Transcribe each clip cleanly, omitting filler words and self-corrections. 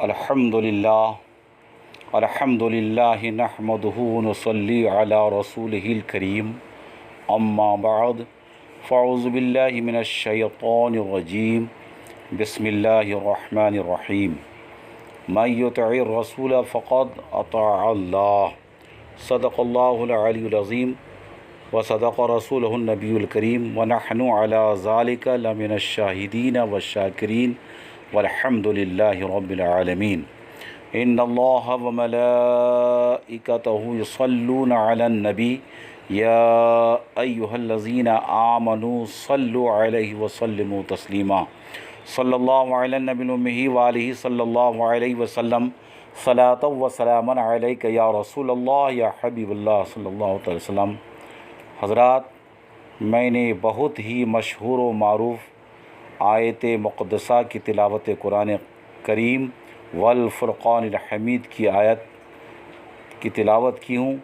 الحمدللہ نحمدہ ونصلی علی رسولہ الکریم اما بعد فاعوذ باللہ من الشیطان الرجیم بسم اللہ الرحمن الرحیم من یطع الرسول فقد اطاع اللہ صدق اللہ العلی العظیم وصدق رسولہ النبی الکریم ونحن علی ذالک لمن الشاہدین والشاکرین والحمد للہ رب العالمین ان اللہ وملائکتہ یصلون علی النبی یا ایہا الذین آمنوا صلوا علیہ وسلموا تسلیما صلی اللہ علی النبی الأمی وآلہ صلی اللہ علیہ وسلم صلاۃ و سلاما علیک یا رسول اللہ یا حبیب اللہ صلی اللہ علیہ وسلم۔ حضرات، میں نے بہت ہی مشہور و معروف آیت مقدسہ کی تلاوت قرآن کریم والفرقان الحمید کی آیت کی تلاوت کی ہوں۔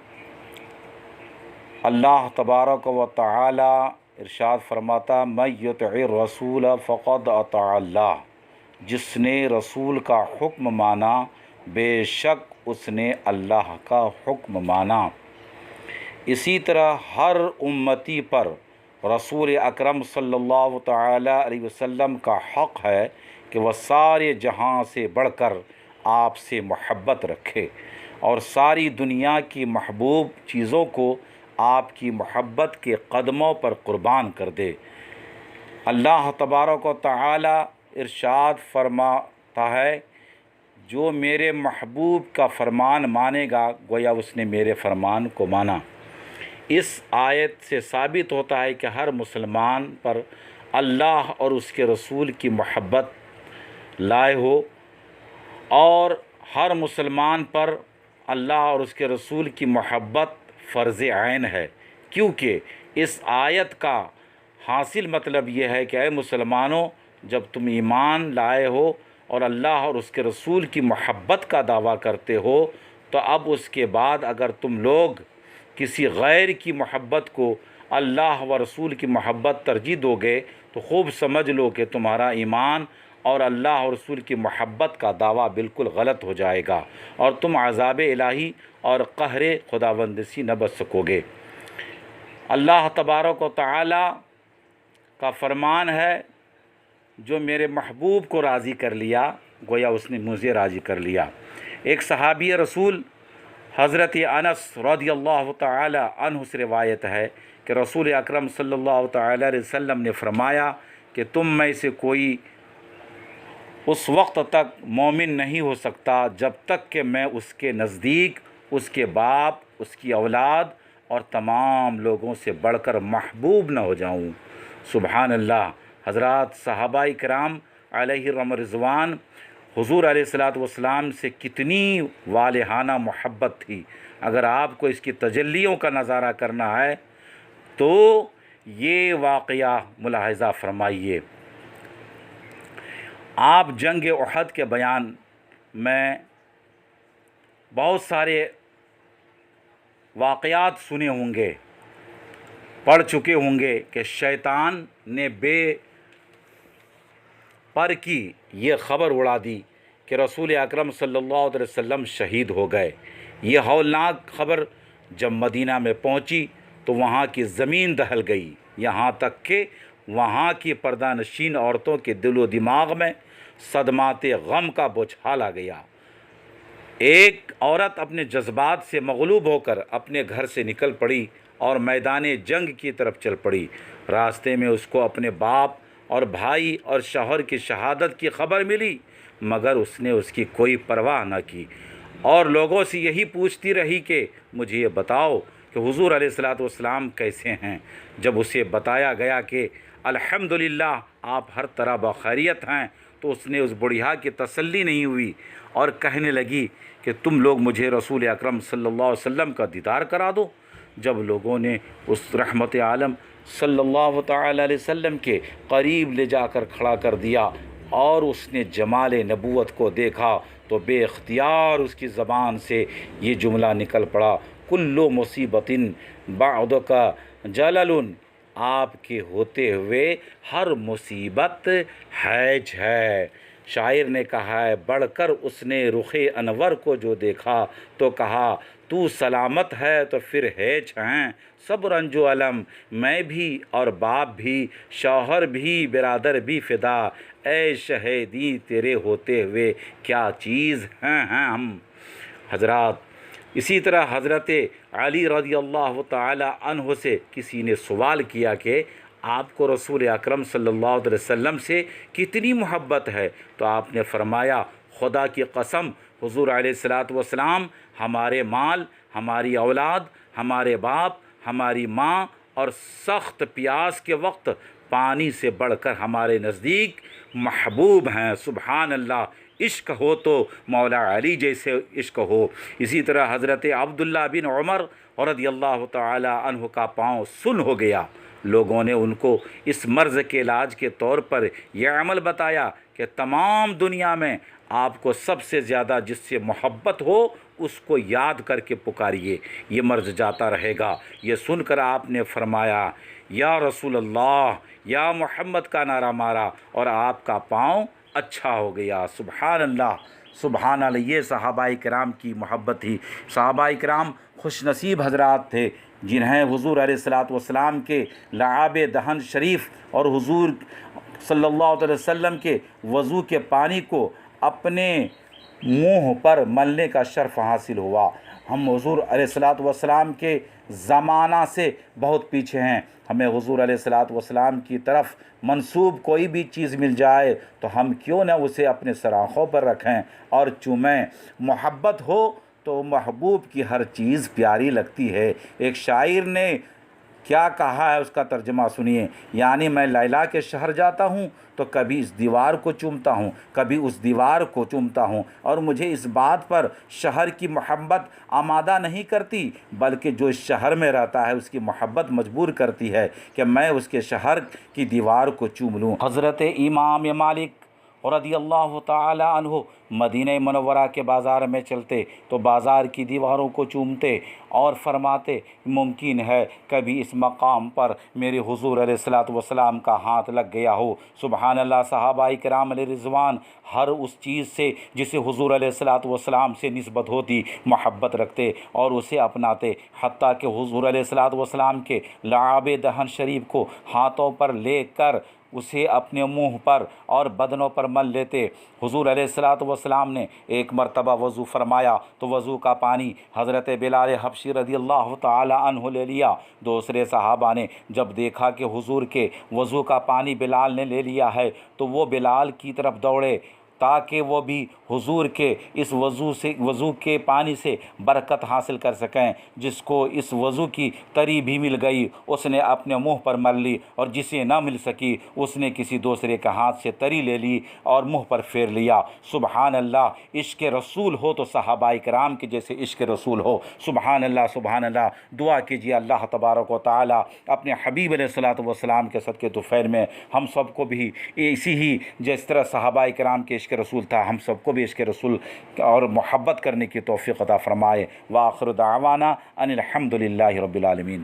اللہ تبارک و تعالی ارشاد فرماتا من یطع الرسول فقد اطاع اللہ، جس نے رسول کا حکم مانا بے شک اس نے اللہ کا حکم مانا۔ اسی طرح ہر امتی پر رسول اکرم صلی اللہ تعالی علیہ وسلم کا حق ہے کہ وہ سارے جہاں سے بڑھ کر آپ سے محبت رکھے اور ساری دنیا کی محبوب چیزوں کو آپ کی محبت کے قدموں پر قربان کر دے۔ اللہ تبارک و تعالی ارشاد فرماتا ہے جو میرے محبوب کا فرمان مانے گا گویا اس نے میرے فرمان کو مانا۔ اس آیت سے ثابت ہوتا ہے کہ ہر مسلمان پر اللہ اور اس کے رسول کی محبت لائے ہو، اور ہر مسلمان پر اللہ اور اس کے رسول کی محبت فرض عین ہے، کیونکہ اس آیت کا حاصل مطلب یہ ہے کہ اے مسلمانوں، جب تم ایمان لائے ہو اور اللہ اور اس کے رسول کی محبت کا دعویٰ کرتے ہو تو اب اس کے بعد اگر تم لوگ کسی غیر کی محبت کو اللہ و رسول کی محبت ترجیح دو گے تو خوب سمجھ لو کہ تمہارا ایمان اور اللہ اور رسول کی محبت کا دعویٰ بالکل غلط ہو جائے گا اور تم عذاب الہی اور قہر خداوند سے نہ بچ سکو گے۔ اللہ تبارک و تعالی کا فرمان ہے جو میرے محبوب کو راضی کر لیا گویا اس نے مجھے راضی کر لیا۔ ایک صحابی رسول حضرت انس رضی اللہ تعالی عنہ سے روایت ہے کہ رسول اکرم صلی اللہ تعالی علیہ وسلم نے فرمایا کہ تم میں سے کوئی اس وقت تک مومن نہیں ہو سکتا جب تک کہ میں اس کے نزدیک اس کے باپ، اس کی اولاد اور تمام لوگوں سے بڑھ کر محبوب نہ ہو جاؤں۔ سبحان اللہ۔ حضرات، صحابہ کرام علیہ رضوان حضور علیہ السلام سے کتنی والہانہ محبت تھی۔ اگر آپ کو اس کی تجلیوں کا نظارہ کرنا ہے تو یہ واقعہ ملاحظہ فرمائیے۔ آپ جنگ احد کے بیان میں بہت سارے واقعات سنے ہوں گے، پڑھ چکے ہوں گے کہ شیطان نے بے پر کی یہ خبر اڑا دی کہ رسول اکرم صلی اللہ علیہ وسلم شہید ہو گئے۔ یہ ہولناک خبر جب مدینہ میں پہنچی تو وہاں کی زمین دہل گئی، یہاں تک کہ وہاں کی پردہ نشین عورتوں کے دل و دماغ میں صدمات غم کا بوچھال آ گیا۔ ایک عورت اپنے جذبات سے مغلوب ہو کر اپنے گھر سے نکل پڑی اور میدان جنگ کی طرف چل پڑی۔ راستے میں اس کو اپنے باپ اور بھائی اور شوہر کی شہادت کی خبر ملی، مگر اس نے اس کی کوئی پرواہ نہ کی اور لوگوں سے یہی پوچھتی رہی کہ مجھے یہ بتاؤ کہ حضور علیہ السلام کیسے ہیں۔ جب اسے بتایا گیا کہ الحمدللہ آپ ہر طرح بخیریت ہیں تو اس نے اس بڑھیا کی تسلی نہیں ہوئی اور کہنے لگی کہ تم لوگ مجھے رسول اکرم صلی اللہ علیہ وسلم کا دیدار کرا دو۔ جب لوگوں نے اس رحمت عالم صلی اللہ تعالی علیہ وسلم کے قریب لے جا کر کھڑا کر دیا اور اس نے جمال نبوت کو دیکھا تو بے اختیار اس کی زبان سے یہ جملہ نکل پڑا، کل مصیبت بعدک جلل، آپ کے ہوتے ہوئے ہر مصیبت حیج ہے۔ شاعر نے کہا ہے بڑھ کر اس نے رخ انور کو جو دیکھا تو کہا تو سلامت ہے تو پھر ہے چھیں سب رنج و علم، میں بھی اور باپ بھی، شوہر بھی، برادر بھی فدا، اے شہیدی تیرے ہوتے ہوئے کیا چیز ہیں ہم۔ حضرات، اسی طرح حضرت علی رضی اللہ تعالی عنہ سے کسی نے سوال کیا کہ آپ کو رسول اکرم صلی اللہ علیہ وسلم سے کتنی محبت ہے؟ تو آپ نے فرمایا خدا کی قسم حضور علیہ السلام ہمارے مال، ہماری اولاد، ہمارے باپ، ہماری ماں اور سخت پیاس کے وقت پانی سے بڑھ کر ہمارے نزدیک محبوب ہیں۔ سبحان اللہ، عشق ہو تو مولا علی جیسے عشق ہو۔ اسی طرح حضرت عبداللہ بن عمر رضی اللہ تعالی عنہ کا پاؤں سن ہو گیا، لوگوں نے ان کو اس مرض کے علاج کے طور پر یہ عمل بتایا کہ تمام دنیا میں آپ کو سب سے زیادہ جس سے محبت ہو اس کو یاد کر کے پکاریے، یہ مرض جاتا رہے گا۔ یہ سن کر آپ نے فرمایا یا رسول اللہ، یا محمد کا نعرہ مارا اور آپ کا پاؤں اچھا ہو گیا۔ سبحان اللہ، سبحان اللہ، یہ صحابہ کرام کی محبت تھی۔ صحابہ کرام خوش نصیب حضرات تھے جنہیں حضور علیہ السلام کے لعاب دہن شریف اور حضور صلی اللہ علیہ وسلم کے وضو کے پانی کو اپنے منہ پر ملنے کا شرف حاصل ہوا۔ ہم حضور علیہ السلام کے زمانہ سے بہت پیچھے ہیں، ہمیں حضور علیہ السلام کی طرف منسوب کوئی بھی چیز مل جائے تو ہم کیوں نہ اسے اپنے سراخوں پر رکھیں اور چومیں۔ محبت ہو تو محبوب کی ہر چیز پیاری لگتی ہے۔ ایک شاعر نے کیا کہا ہے اس کا ترجمہ سنیے، یعنی میں لیلا کے شہر جاتا ہوں تو کبھی اس دیوار کو چومتا ہوں، کبھی اس دیوار کو چومتا ہوں، اور مجھے اس بات پر شہر کی محبت آمادہ نہیں کرتی بلکہ جو اس شہر میں رہتا ہے اس کی محبت مجبور کرتی ہے کہ میں اس کے شہر کی دیوار کو چوم لوں۔ حضرت امام مالک رضی اللہ تعالی عنہ مدینہ منورہ کے بازار میں چلتے تو بازار کی دیواروں کو چومتے اور فرماتے ممکن ہے کبھی اس مقام پر میرے حضور علیہ السلام کا ہاتھ لگ گیا ہو۔ سبحان اللہ، صحابہ کرام علیہ رضوان ہر اس چیز سے جسے حضور علیہ السلام سے نسبت ہوتی محبت رکھتے اور اسے اپناتے، حتیٰ کہ حضور علیہ السلام کے لعاب دہن شریف کو ہاتھوں پر لے کر اسے اپنے منہ پر اور بدنوں پر مل لیتے۔ حضور علیہ السلام نے ایک مرتبہ وضو فرمایا تو وضو کا پانی حضرت بلال حبشی رضی اللہ تعالی عنہ لے لیا۔ دوسرے صحابہ نے جب دیکھا کہ حضور کے وضو کا پانی بلال نے لے لیا ہے تو وہ بلال کی طرف دوڑے تاکہ وہ بھی حضور کے اس وضو کے پانی سے برکت حاصل کر سکیں۔ جس کو اس وضو کی تری بھی مل گئی اس نے اپنے منہ پر مل لی، اور جسے نہ مل سکی اس نے کسی دوسرے کے ہاتھ سے تری لے لی اور منہ پر پھیر لیا۔ سبحان اللہ، عشق رسول ہو تو صحابہ کرام کے جیسے عشق رسول ہو۔ سبحان اللہ، سبحان اللہ۔ دعا کیجیے اللہ تبارک و تعالی اپنے حبیب علیہ السلام کے صدقے طفیل میں ہم سب کو بھی اسی ہی جس طرح صحابہ کرام کے عشق رسول تھا ہم سب کو بھی عشق رسول اور محبت کرنے کی توفیق عطا فرمائے۔ وآخر دعوانا ان الحمد للہ رب العالمین۔